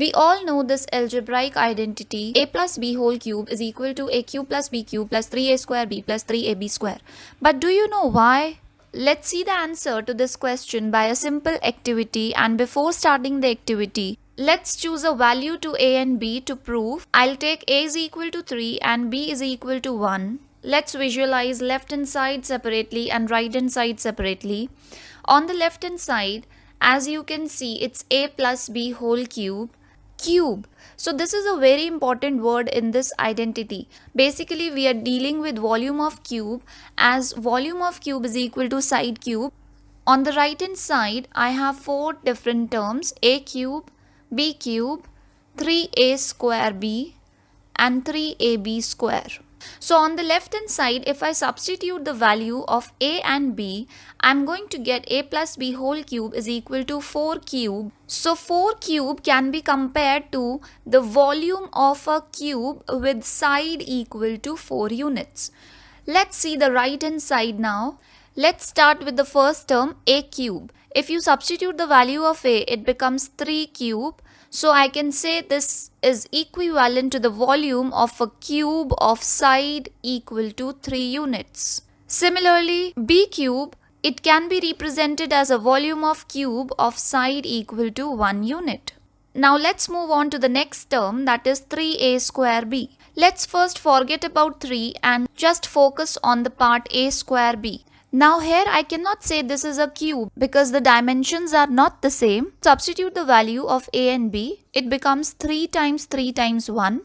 We all know this algebraic identity a plus b whole cube is equal to a cube plus b cube plus 3a square b plus 3ab square. But do you know why? Let's see the answer to this question by a simple activity, and before starting the activity, let's choose a value to a and b to prove. I'll take a is equal to 3 and b is equal to 1. Let's visualize left hand side separately and right hand side separately. On the left hand side, as you can see, it's a plus b whole cube. So this is a very important word in this identity. Basically, we are dealing with volume of cube, as volume of cube is equal to side cube. On the right hand side, I have four different terms: a cube, b cube, 3a square b and 3ab square. So on the left hand side, if I substitute the value of a and b, I'm going to get a plus b whole cube is equal to 4 cube. So 4 cube can be compared to the volume of a cube with side equal to 4 units. Let's see the right hand side now. Let's start with the first term, a cube. If you substitute the value of a, it becomes 3 cube. So I can say this is equivalent to the volume of a cube of side equal to 3 units. Similarly, b cube, it can be represented as a volume of cube of side equal to 1 unit. Now let's move on to the next term, that is 3a square b. Let's first forget about 3 and just focus on the part a square b. Now here I cannot say this is a cube because the dimensions are not the same. Substitute the value of a and b. It becomes 3 times 3 times 1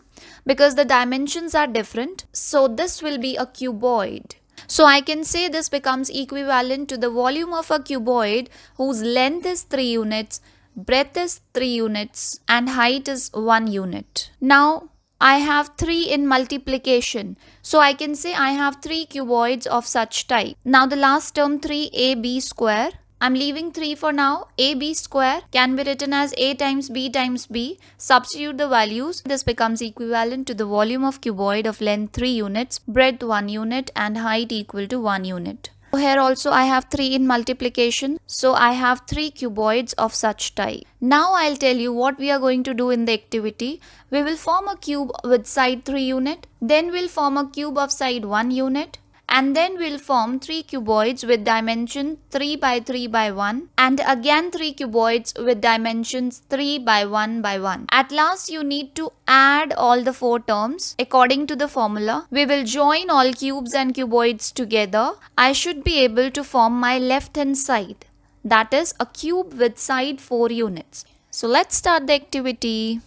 because the dimensions are different. So this will be a cuboid. So I can say this becomes equivalent to the volume of a cuboid whose length is 3 units, breadth is 3 units and height is 1 unit. Now I have 3 in multiplication. So I can say I have 3 cuboids of such type. Now the last term, 3ab square. I'm leaving 3 for now. ab square can be written as a times b. Substitute the values. This becomes equivalent to the volume of cuboid of length 3 units, breadth 1 unit and height equal to 1 unit. Here also I have 3 in multiplication. So I have 3 cuboids of such type. Now I'll tell you what we are going to do in the activity. We will form a cube with side 3 unit. Then we'll form a cube of side 1 unit. And then we'll form 3 cuboids with dimension 3 by 3 by 1 and again 3 cuboids with dimensions 3 by 1 by 1. At last you need to add all the 4 terms according to the formula. We will join all cubes and cuboids together. I should be able to form my left hand side, that is a cube with side 4 units. So let's start the activity.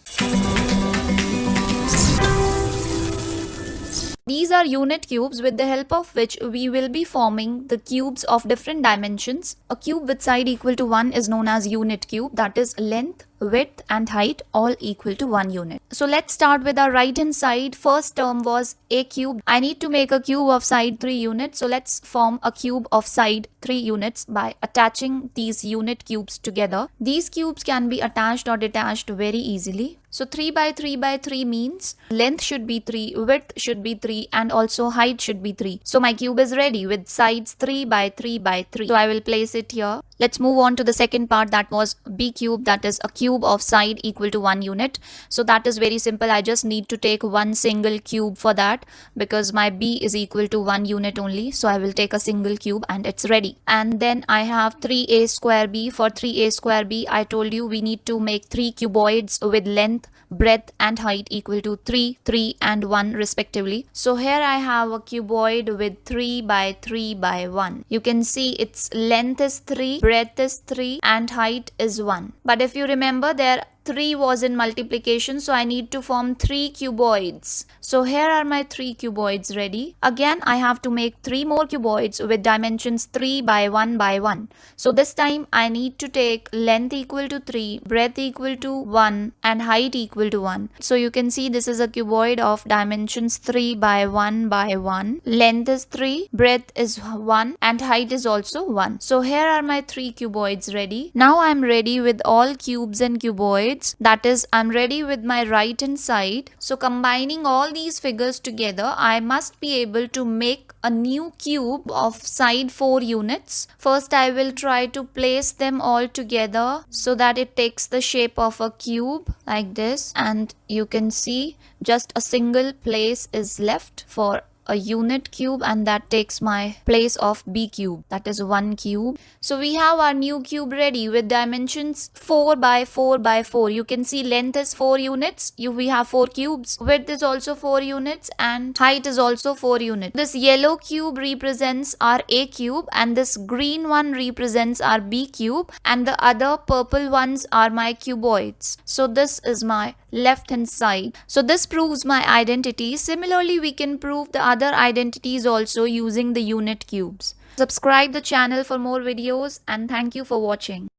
These are unit cubes with the help of which we will be forming the cubes of different dimensions. A cube with side equal to 1 is known as unit cube, that is length, width and height all equal to 1 unit. So let's start with our right hand side. First term was a cube. I need to make a cube of side 3 units. So let's form a cube of side 3 units by attaching these unit cubes together. These cubes can be attached or detached very easily. So 3 by 3 by 3 means length should be 3, width should be 3 and also height should be 3. So my cube is ready with sides 3 by 3 by 3. So I will place it here. Let's move on to the second part, that was b cube, that is a cube of side equal to 1 unit. So that is very simple. I just need to take one single cube for that because my b is equal to 1 unit only. So I will take a single cube and it's ready. And then I have 3a square b. For 3a square b, I told you we need to make 3 cuboids with length, breadth and height equal to 3, 3 and 1 respectively. So here I have a cuboid with 3 by 3 by 1. You can see its length is 3, breadth is 3 and height is 1. But if you remember, there 3 was in multiplication, so I need to form 3 cuboids. So here are my 3 cuboids ready. Again, I have to make 3 more cuboids with dimensions 3 by 1 by 1. So this time I need to take length equal to 3, breadth equal to 1 and height equal to 1. So you can see this is a cuboid of dimensions 3 by 1 by 1. Length is 3, breadth is 1 and height is also 1. So here are my 3 cuboids ready. Now I am ready with all cubes and cuboids. cuboids. That is, I'm ready with my right hand side. So combining all these figures together, I must be able to make a new cube of side 4 units. First I will try to place them all together so that it takes the shape of a cube like this, and you can see just a single place is left for a unit cube, and that takes my place of B cube. That is 1 cube. So we have our new cube ready with dimensions 4 by 4 by 4. You can see length is 4 units. We have 4 cubes. Width is also 4 units and height is also 4 units. This yellow cube represents our A cube, and this green one represents our B cube, and the other purple ones are my cuboids. So this is my left hand side. So this proves my identity. Similarly, we can prove the other identities also using the unit cubes. Subscribe the channel for more videos, and thank you for watching.